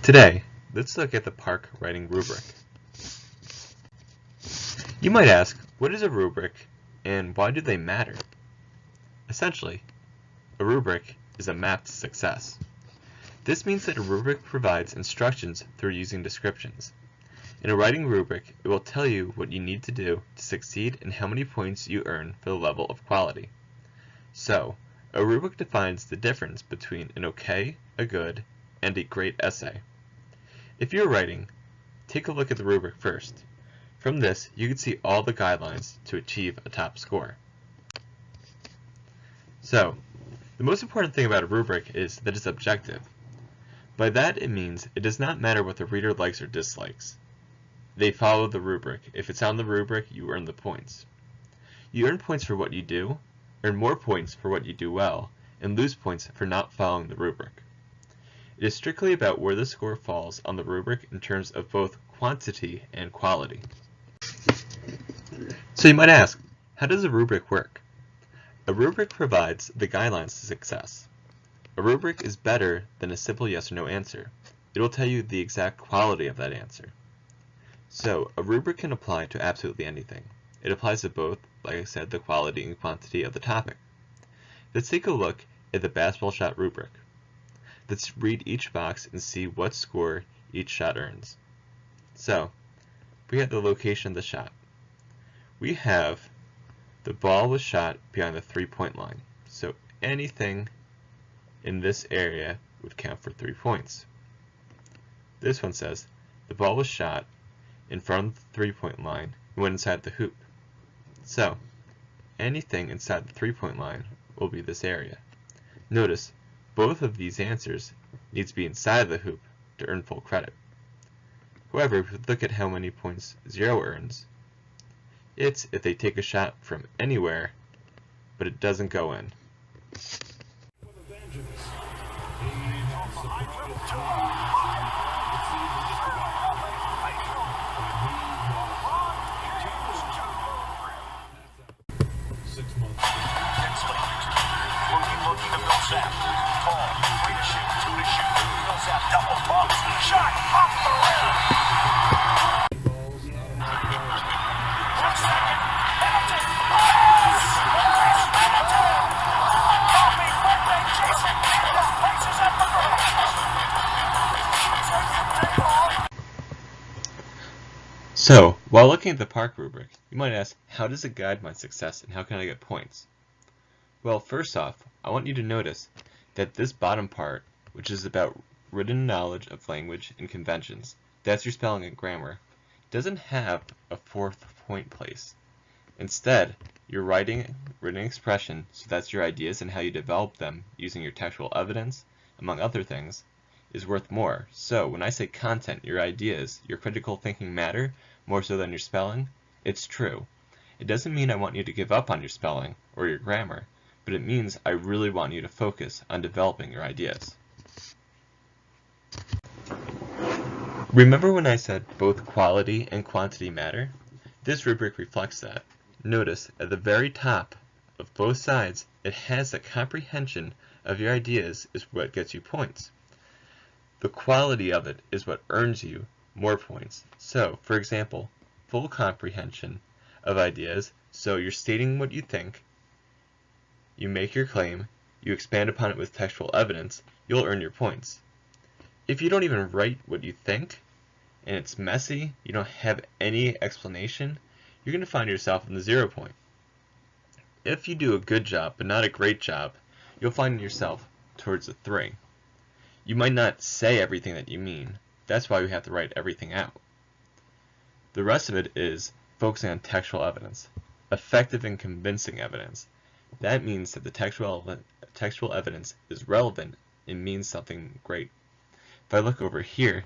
Today, let's look at the park writing rubric. You might ask, what is a rubric and why do they matter? Essentially, a rubric is a map to success. This means that a rubric provides instructions through using descriptions. In a writing rubric, it will tell you what you need to do to succeed and how many points you earn for the level of quality. So, a rubric defines the difference between an okay, a good, and a great essay. If you're writing, take a look at the rubric first. From this, you can see all the guidelines to achieve a top score. So, the most important thing about a rubric is that it's objective. By that it means it does not matter what the reader likes or dislikes. They follow the rubric. If it's on the rubric, you earn the points. You earn points for what you do, earn more points for what you do well, and lose points for not following the rubric. It is strictly about where the score falls on the rubric in terms of both quantity and quality. So you might ask, how does a rubric work? A rubric provides the guidelines to success. A rubric is better than a simple yes or no answer. It will tell you the exact quality of that answer. So a rubric can apply to absolutely anything. It applies to both, like I said, the quality and quantity of the topic. Let's take a look at the basketball shot rubric. Let's read each box and see what score each shot earns. So, we have the location of the shot. We have the ball was shot beyond the 3-point line. So anything in this area would count for 3 points. This one says the ball was shot in front of the 3-point line and went inside the hoop. So anything inside the 3-point line will be this area. Notice both of these answers need to be inside the hoop to earn full credit. However, if we look at how many points 0 earns, it's if they take a shot from anywhere, but it doesn't go in. So, while looking at the park rubric, you might ask, how does it guide my success and how can I get points? Well, first off, I want you to notice that this bottom part, which is about written knowledge of language and conventions, that's your spelling and grammar, doesn't have a 4th point place. Instead, your writing, written expression, so that's your ideas and how you develop them using your textual evidence, among other things, is worth more. So when I say content, your ideas, your critical thinking matter more so than your spelling, it's true. It doesn't mean I want you to give up on your spelling or your grammar, but it means I really want you to focus on developing your ideas. Remember when I said both quality and quantity matter? This rubric reflects that. Notice at the very top of both sides, it has that comprehension of your ideas is what gets you points. The quality of it is what earns you more points. So, for example, full comprehension of ideas, so you're stating what you think, you make your claim, you expand upon it with textual evidence, you'll earn your points. If you don't even write what you think, and it's messy, you don't have any explanation, you're going to find yourself in the 0 point. If you do a good job, but not a great job, you'll find yourself towards a 3. You might not say everything that you mean. That's why we have to write everything out. The rest of it is focusing on textual evidence, effective and convincing evidence. That means that the textual evidence is relevant and means something great. If I look over here,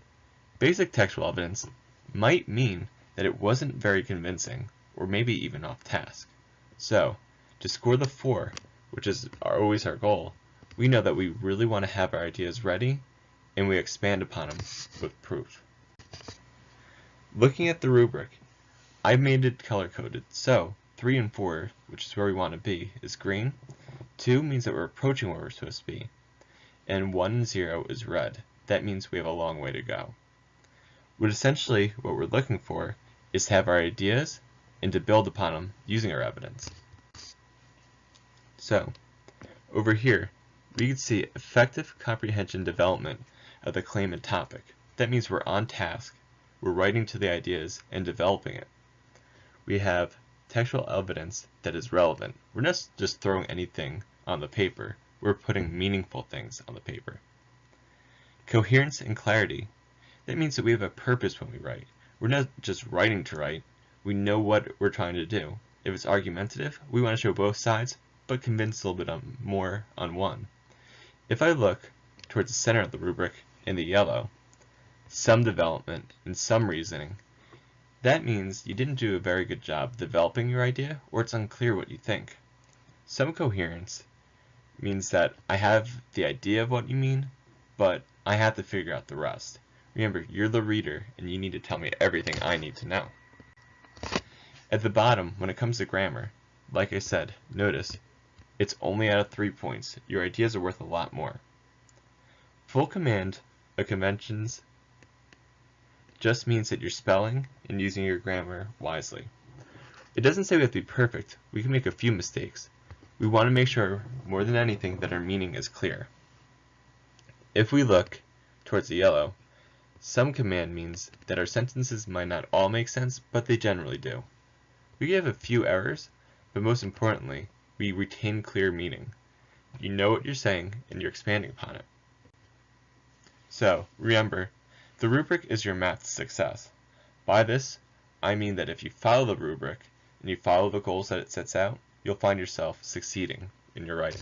basic textual evidence might mean that it wasn't very convincing or maybe even off task. So, to score the 4, which is always our goal, we know that we really want to have our ideas ready, and we expand upon them with proof. Looking at the rubric, I made it color-coded, so 3 and 4, which is where we want to be, is green, 2 means that we're approaching where we're supposed to be, and 1 and 0 is red. that means we have a long way to go. But essentially, what we're looking for is to have our ideas and to build upon them using our evidence. So, over here, we can see effective comprehension development of the claim and topic. That means we're on task, we're writing to the ideas and developing it. We have textual evidence that is relevant. We're not just throwing anything on the paper, we're putting meaningful things on the paper. Coherence and clarity. That means that we have a purpose when we write. We're not just writing to write, we know what we're trying to do. If it's argumentative, we want to show both sides, but convince a little bit more on one. If I look towards the center of the rubric in the yellow, some development and some reasoning, that means you didn't do a very good job developing your idea, or it's unclear what you think. Some coherence means that I have the idea of what you mean, but I have to figure out the rest. Remember, you're the reader, and you need to tell me everything I need to know. At the bottom, when it comes to grammar, like I said, notice, it's only out of 3 points. Your ideas are worth a lot more. Full command of conventions just means that you're spelling and using your grammar wisely. It doesn't say we have to be perfect. We can make a few mistakes. We want to make sure, more than anything, that our meaning is clear. If we look towards the yellow, some command means that our sentences might not all make sense, but they generally do. We can have a few errors, but most importantly, we retain clear meaning. You know what you're saying, and you're expanding upon it. So, remember, the rubric is your math success. By this, I mean that if you follow the rubric, and you follow the goals that it sets out, you'll find yourself succeeding in your writing.